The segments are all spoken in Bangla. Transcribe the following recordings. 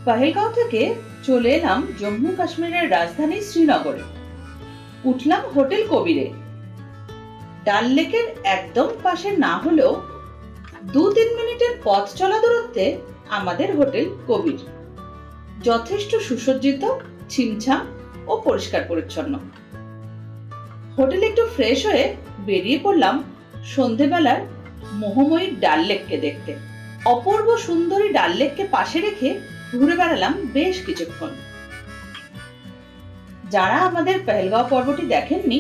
পহেলগাঁও থেকে চলে এলাম জম্মু কাশ্মীরের রাজধানী শ্রীনগরে। উঠলাম হোটেল কবিরে। ডাল লেকের একদম পাশে না হলেও 2-3 মিনিটের পথ চলা দূরত্বে আমাদের হোটেল কবির। যথেষ্ট সুসজ্জিত, ছিমছাম ও পরিষ্কার পরিচ্ছন্ন। হোটেলে একটু ফ্রেশ হয়ে বেরিয়ে পড়লাম সন্ধেবেলার মোহময়ী ডাল লেককে দেখতে। অপূর্ব সুন্দরী ডাল লেককে পাশে রেখে ঘুরে বেড়ালাম বেশ কিছুক্ষণ। যারা আমাদের পহেলগাঁও পর্বটি দেখেননি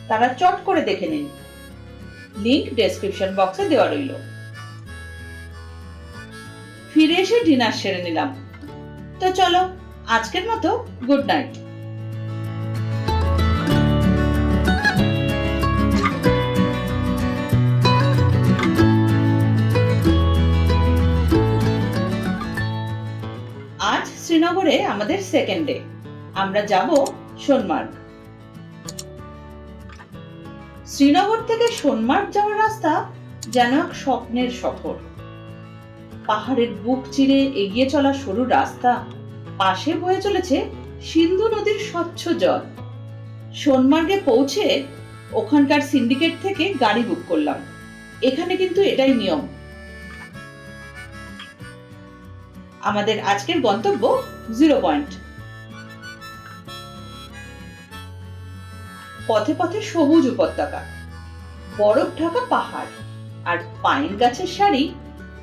তারা চট করে দেখে নিন, লিংক ডেসক্রিপশন বক্সে দেওয়া রইল। ফিরে এসে ডিনার সেরে নিলাম। তো চলো, আজকের মতো গুড নাইট। আজ শ্রীনগরে আমাদের সেকেন্ড ডে। আমরা যাব সোনমার্গ। শ্রীনগর থেকে সোনমার্গ যাওয়ার রাস্তা যেন এক স্বপ্নের সফর। পাহাড়ের বুক চিরে এগিয়ে চলা সরু রাস্তা, পাশে বয়ে চলেছে সিন্ধু নদীর স্বচ্ছ জল। সোনমার্গে পৌঁছে ওখানকার সিন্ডিকেট থেকে গাড়ি বুক করলাম। এখানে কিন্তু এটাই নিয়ম। আমাদের আজকের গন্তব্য 0 পয়েন্ট। পথে পথে সবুজ উপত্যকা, বরফ ঢাকা পাহাড় আর পাইন গাছের সারি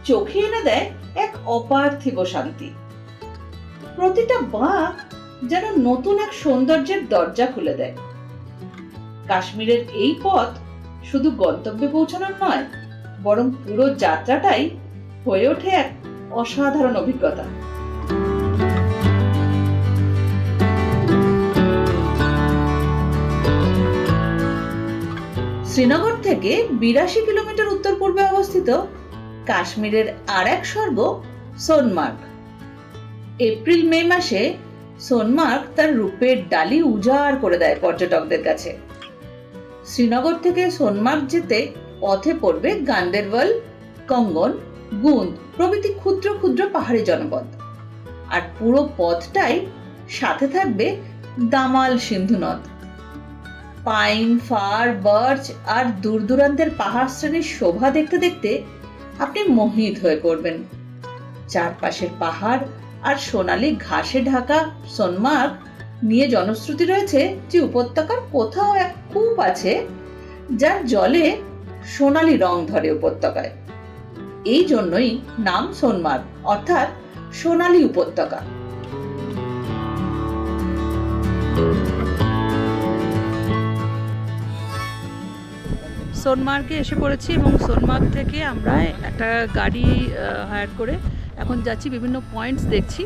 চোখে এনে দেয় এক অপার্থিব শান্তি। প্রতিটা বাঁক যেন নতুন এক সৌন্দর্যের দরজা খুলে দেয়। কাশ্মীরের এই পথ শুধু গন্তব্যে পৌঁছানোর নয়, বরং পুরো যাত্রাটাই হয়ে ওঠে এক অসাধারণ অভিজ্ঞতা। শ্রীনগর থেকে 82 কিলোমিটার উত্তর পূর্বে অবস্থিত কাশ্মীরের আর এক স্বর্গ সোনমার্গ। এপ্রিল মে মাসে সোনমার্গ তার রূপের ডালি উজাড় করে দেয় পর্যটকদের কাছে। শ্রীনগর থেকে সোনমার্গ যেতে পথে পড়বে গান্দেরবল, কঙ্গন, গুন্দ প্রভৃতি ক্ষুদ্র ক্ষুদ্র পাহাড়ি জনপদ। আর পুরো পথটাই সাথে থাকবে দামাল সিন্ধু নদ। পাইন, ফার, বার্চ আর দূর দূরান্তের পাহাড় শ্রেণীর শোভা দেখতে দেখতে আপনি মোহিত হয়ে পড়বেন। চারপাশের পাহাড় আর সোনালী ঘাসে ঢাকা সোনমার্গ নিয়ে জনশ্রুতি রয়েছে যে উপত্যকার কোথাও এক কূপ আছে যার জলে সোনালী রং ধরে উপত্যকায়। এই জন্যই নাম সোনমার্গ, অর্থাৎ সোনালী উপত্যকা। সোনমার্গে এসে পড়েছি এবং সোনমার্গ থেকে আমরা একটা গাড়ি হায়ার করে এখন যাচ্ছি, বিভিন্ন পয়েন্টস দেখছি।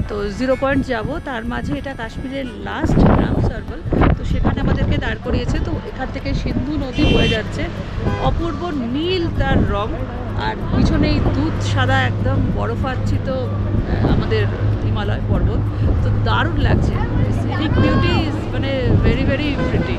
তো 0 পয়েন্ট যাব, তার মাঝে এটা কাশ্মীরের লাস্ট গ্রাম সার্কেল। তো সেখানে আমাদেরকে দাঁড় করিয়েছে। তো এখান থেকে সিন্ধু নদী বয়ে যাচ্ছে, অপূর্ব নীল তার রং, আর পিছনেই দুধ সাদা একদম বরফাচ্ছিত আমাদের হিমালয় পর্বত। তো দারুণ লাগছে, সিনিক বিউটি ইজ মানে ভেরি ভেরি প্রিটি।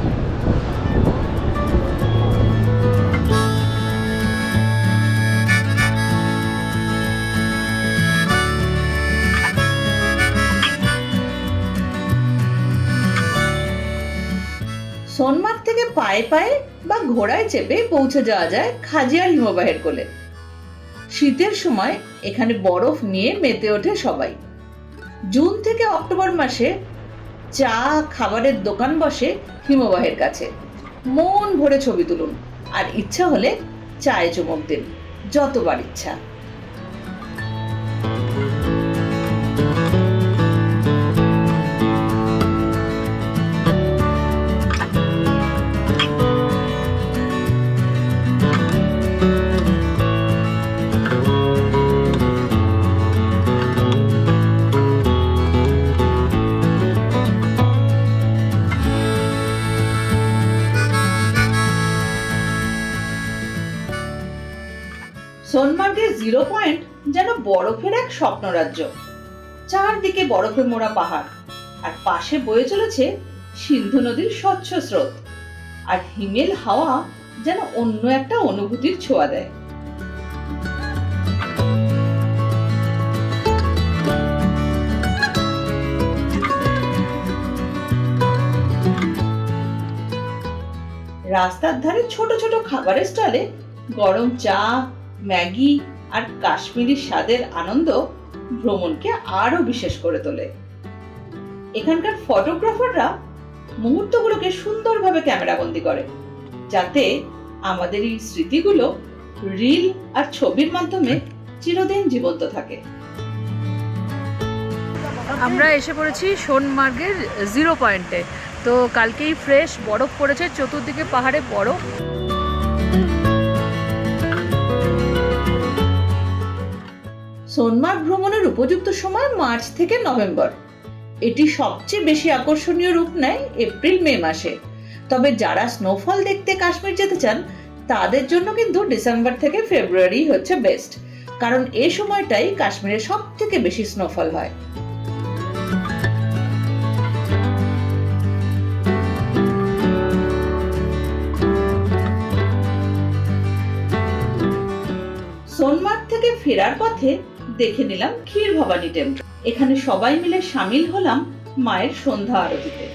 সোনমার্গ থেকে পায়ে পায়ে বা ঘোড়ায় চেপে পৌঁছে যাওয়া যায় খাজিয়ার হিমবাহের কোলে। শীতের সময় এখানে বরফ নিয়ে মেতে ওঠে সবাই। জুন থেকে অক্টোবর মাসে চা খাবারের দোকান বসে হিমবাহের কাছে। মন ভরে ছবি তুলুন, আর ইচ্ছা হলে চায়ে চুমুক দিন, যতবার ইচ্ছা। সোনমার্গের 0 পয়েন্ট যেন বরফের এক স্বপ্নরাজ্য। চারদিকে বরফে মোড়া পাহাড়, আর পাশে বয়ে চলেছে সিন্ধু নদীর স্বচ্ছ স্রোত। আর হিমেল হাওয়া যেন অন্য একটা অনুভূতির ছোঁয়া দেয়। রাস্তার ধারে ছোট ছোট খাবারের স্টলে গরম চা, ম্যাগি আর কাশ্মীরি স্বাদের আনন্দ ভ্রমণকে আরো বিশেষ করে তোলে। এখানকার ফটোগ্রাফাররা মুহূর্তগুলোকে সুন্দরভাবে ক্যামেরাবন্দি করে, যাতে আমাদের এই স্মৃতিগুলো রিল আর ছবির মাধ্যমে চিরদিন জীবন্ত থাকে। আমরা এসে পড়েছি সোনমার্গের 0 পয়েন্টে। তো কালকেই ফ্রেশ বরফ পড়েছে, চতুর্দিকে পাহাড়ে বরফ। সোনমার্গ ভ্রমণের উপযুক্ত সময় মার্চ থেকে নভেম্বর। এটি সবচেয়ে বেশি আকর্ষণীয় রূপ নেয় এপ্রিল মে মাসে। তবে যারা স্নোফল দেখতে কাশ্মীর যেতে চান তাদের জন্য কিন্তু ডিসেম্বর থেকে ফেব্রুয়ারি হচ্ছে বেস্ট, কারণ এই সময়টাই কাশ্মীরে সব থেকে বেশি স্নোফল হয়। সোনমার্গ থেকে ফেরার পথে দেখে নিলাম ক্ষীর ভবানী টেম্পল। এখানে সবাই মিলে সামিল হলাম মায়ের সন্ধ্যা আরতিতে।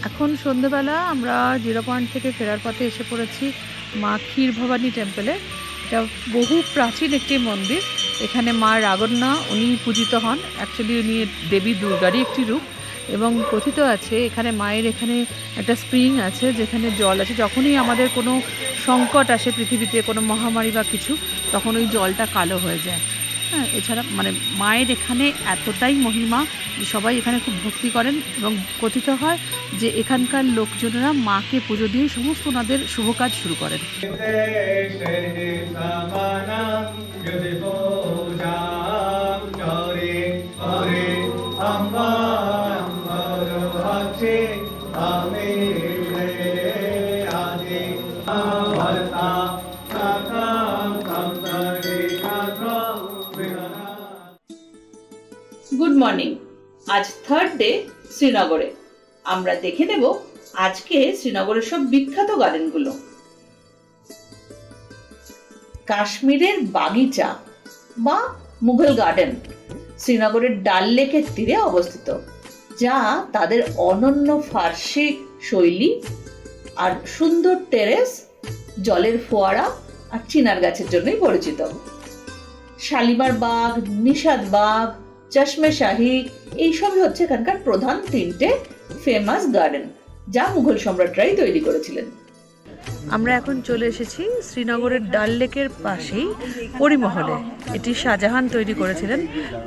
এখন সন্ধ্যেবেলা আমরা 0 পয়েন্ট থেকে ফেরার পথে এসে পড়েছি মা ক্ষীর ভবানী টেম্পলে। এটা বহু প্রাচীন একটি মন্দির। এখানে মা রাগন্না উনি পূজিত হন। অ্যাকচুয়ালি উনি দেবী দুর্গারই একটি রূপ, এবং কথিত আছে এখানে মায়ের এখানে একটা স্প্রিং আছে যেখানে জল আছে। যখনই আমাদের কোনো সংকট আসে পৃথিবীতে, কোনো মহামারী বা কিছু, তখন ওই জলটা কালো হয়ে যায়। হ্যাঁ, এছাড়া মানে মায়ের এখানে এতটাই মহিমা যে সবাই এখানে খুব ভক্তি করেন, এবং কথিত হয় যে এখানকার লোকজনেরা মাকে পুজো দিয়ে সমস্ত ওনাদের শুভ কাজ শুরু করেন। Good morning. আজ থার্ড ডে শ্রীনগরে। আমরা দেখে নেব আজকে শ্রীনগরের সব বিখ্যাত গার্ডেনগুলো। কাশ্মীরের বাগিচা বা মুঘল গার্ডেন শ্রীনগরের ডাল লেকের তীরে অবস্থিত, যা তাদের অনন্য ফার্সি শৈলী আর সুন্দর টেরেস, জলের ফোয়ারা আর চিনার গাছের জন্যই পরিচিত। শালিমার বাগ, নিশাদ বাগ, চশমে শাহী এইসবই হচ্ছে এখানকার প্রধান 3টে ফেমাস গার্ডেন, যা মুঘল সম্রাটরাই তৈরি করেছিলেন। আমরা এখন চলে এসেছি শ্রীনগরের ডাল লেকের পাশেই পরিমহলে। এটি শাহজাহান তৈরি করেছিলেন।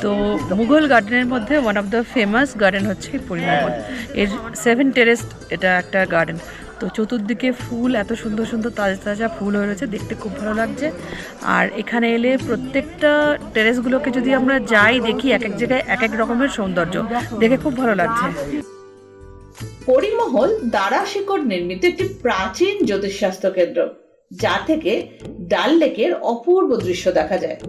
তো মুঘল গার্ডেনের মধ্যে one of the famous garden হচ্ছে পরিমহল। এর 7 টেরেস এটা একটা গার্ডেন। তো চতুর্দিকে ফুল, এত সুন্দর সুন্দর তাজা তাজা ফুল হয়ে রয়েছে, দেখতে খুব ভালো লাগছে। আর এখানে এলে প্রত্যেকটা টেরেসগুলোকে যদি আমরা যাই দেখি, এক এক জায়গায় এক এক রকমের সৌন্দর্য, দেখে খুব ভালো লাগছে। পরিমহল দারা শিকড় নির্মিত একটি প্রাচীন জ্যোতিষশাস্ত্র কেন্দ্র, যা থেকে ডাল লেকের অপূর্ব দৃশ্য দেখা যায়।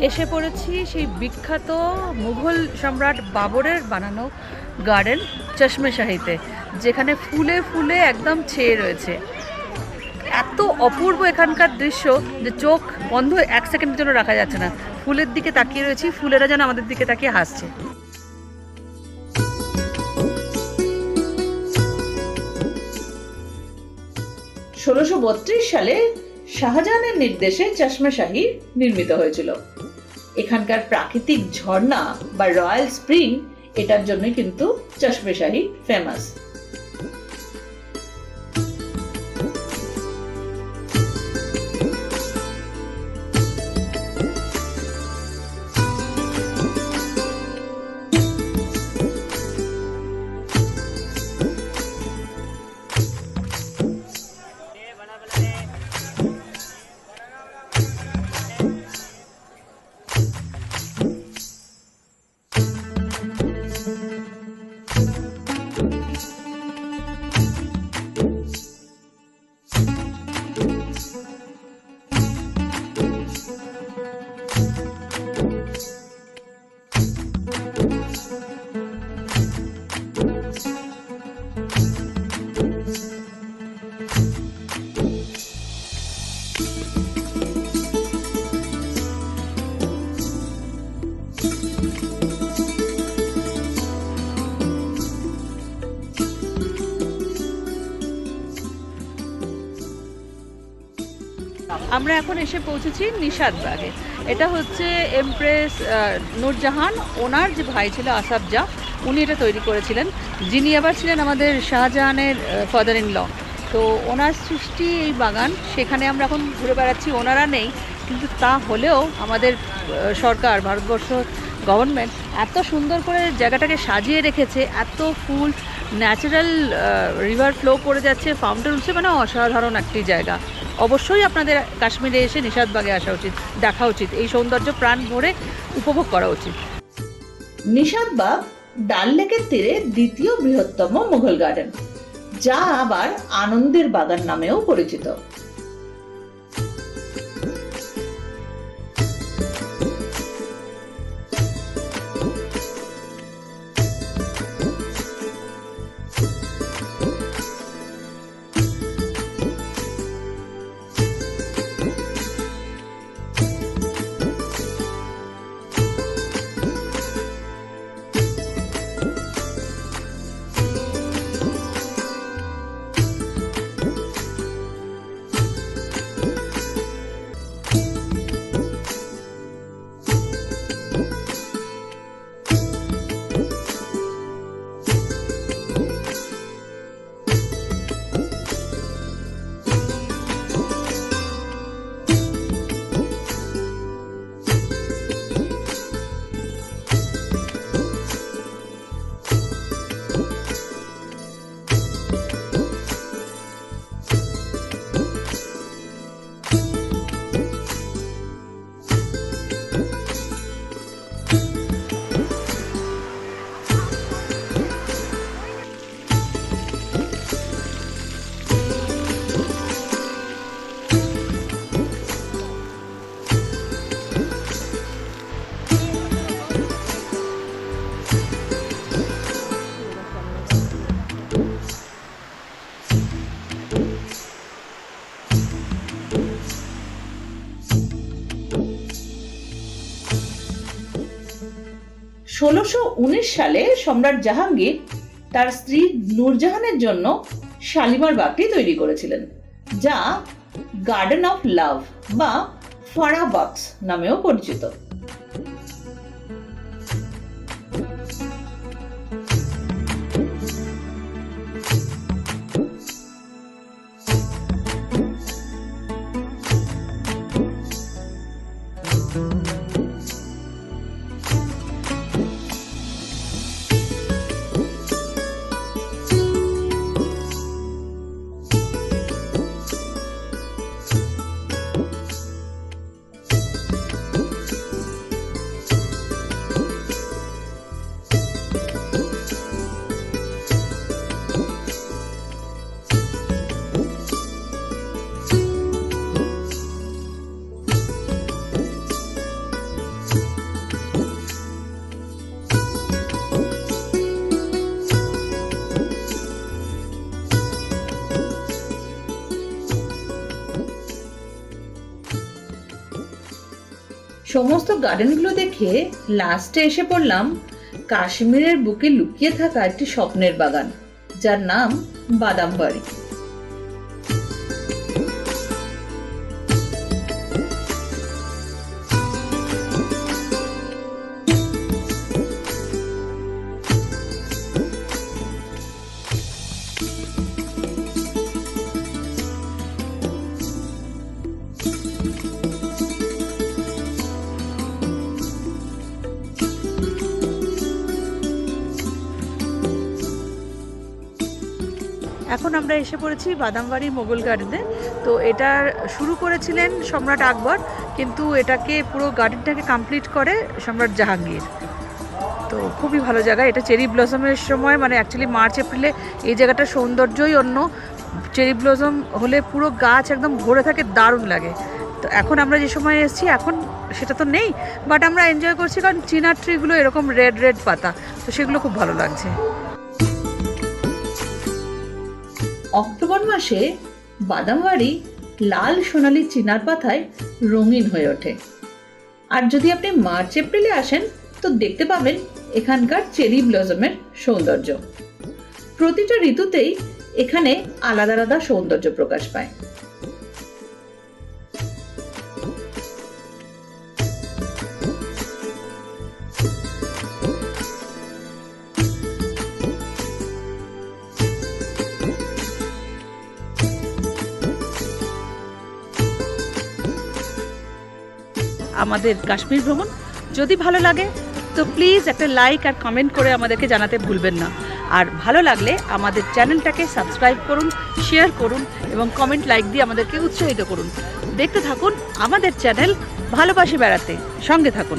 এসে পড়েছি সেই বিখ্যাত মুঘল সম্রাট বাবরের বানানো গার্ডেন চশমে শাহীতে, যেখানে ফুলে ফুলে একদম ছেয়ে রয়েছে। এত অপূর্ব এখানকার দৃশ্য যে চোখ বন্ধ 1 সেকেন্ডের জন্য রাখা যাচ্ছে না। ফুলের দিকে তাকিয়ে রয়েছি, ফুলেরা যেন আমাদের দিকে তাকিয়ে হাসছে। 1632 সালে শাহজাহানের নির্দেশে চশমে শাহী নির্মিত হয়েছিল। এখানকার প্রাকৃতিক ঝর্ণা বা রয়্যাল স্প্রিং এটার জন্য কিন্তু চশমে শাহী ফেমাস। আমরা এখন এসে পৌঁছেছি নিশাদবাগে। এটা হচ্ছে এমপ্রেস নূরজাহান, ওনার যে ভাই ছিল আসাফ জাহ, উনি এটা তৈরি করেছিলেন, যিনি আবার ছিলেন আমাদের শাহজাহানের ফাদার ইন ল। তো ওনার সৃষ্টি এই বাগান, সেখানে আমরা এখন ঘুরে বেড়াচ্ছি। ওনারা নেই, কিন্তু তা হলেও আমাদের সরকার, ভারতবর্ষ গভর্নমেন্ট এত সুন্দর করে জায়গাটাকে সাজিয়ে রেখেছে, এত ফুল, ন্যাচারাল রিভার ফ্লো করে যাচ্ছে, ফাউন্টেন উঠছে, মানে অসাধারণ একটি জায়গা। অবশ্যই আপনাদের কাশ্মীরে এসে নিশাদবাগে আসা উচিত, দেখা উচিত, এই সৌন্দর্য প্রাণ ভরে উপভোগ করা উচিত। নিশাদবাগ ডাল লেকের তীরে দ্বিতীয় বৃহত্তম মুঘল গার্ডেন, যা আবার আনন্দের বাগান নামেও পরিচিত। ষোলোশো 19 সালে সম্রাট জাহাঙ্গীর তার স্ত্রী নূরজাহানের জন্য শালিমার বাগটি তৈরি করেছিলেন, যা গার্ডেন অফ লাভ বা ফারা বাগস নামেও পরিচিত। সমস্ত গার্ডেনগুলো দেখে লাস্টে এসে পড়লাম কাশ্মীরের বুকে লুকিয়ে থাকা একটি স্বপ্নের বাগান, যার নাম বাদাম বাড়ি। এখন আমরা এসে পড়েছি বাদামবাড়ি মোগল গার্ডেনে। তো এটা শুরু করেছিলেন সম্রাট আকবর, কিন্তু এটাকে পুরো গার্ডেনটাকে কমপ্লিট করে সম্রাট জাহাঙ্গীর। তো খুবই ভালো জায়গা এটা। চেরি ব্লসমের সময়, মানে অ্যাকচুয়ালি মার্চ এপ্রিলে এই জায়গাটার সৌন্দর্যই অন্য। চেরি ব্লসম হলে পুরো গাছ একদম ভরে থাকে, দারুণ লাগে। তো এখন আমরা যে সময় এসেছি এখন সেটা তো নেই, বাট আমরা এনজয় করছি, কারণ চিনার ট্রিগুলো এরকম রেড রেড পাতা, তো সেগুলো খুব ভালো লাগছে। অক্টোবর মাসে বাদামবাড়ি লাল সোনালী চিনার পাতায় রঙিন হয়ে ওঠে। আর যদি আপনি মার্চ এপ্রিলে আসেন তো দেখতে পাবেন এখানকার চেরি ব্লসমের সৌন্দর্য। প্রতিটা ঋতুতেই এখানে আলাদা আলাদা সৌন্দর্য প্রকাশ পায়। আমাদের কাশ্মীর ভ্রমণ যদি ভালো লাগে তো প্লিজ একটা লাইক আর কমেন্ট করে আমাদেরকে জানাতে ভুলবেন না। আর ভালো লাগলে আমাদের চ্যানেলটাকে সাবস্ক্রাইব করুন, শেয়ার করুন এবং কমেন্ট লাইক দিয়ে আমাদেরকে উৎসাহিত করুন। দেখতে থাকুন আমাদের চ্যানেল ভালোবাসি বেড়াতে, সঙ্গে থাকুন।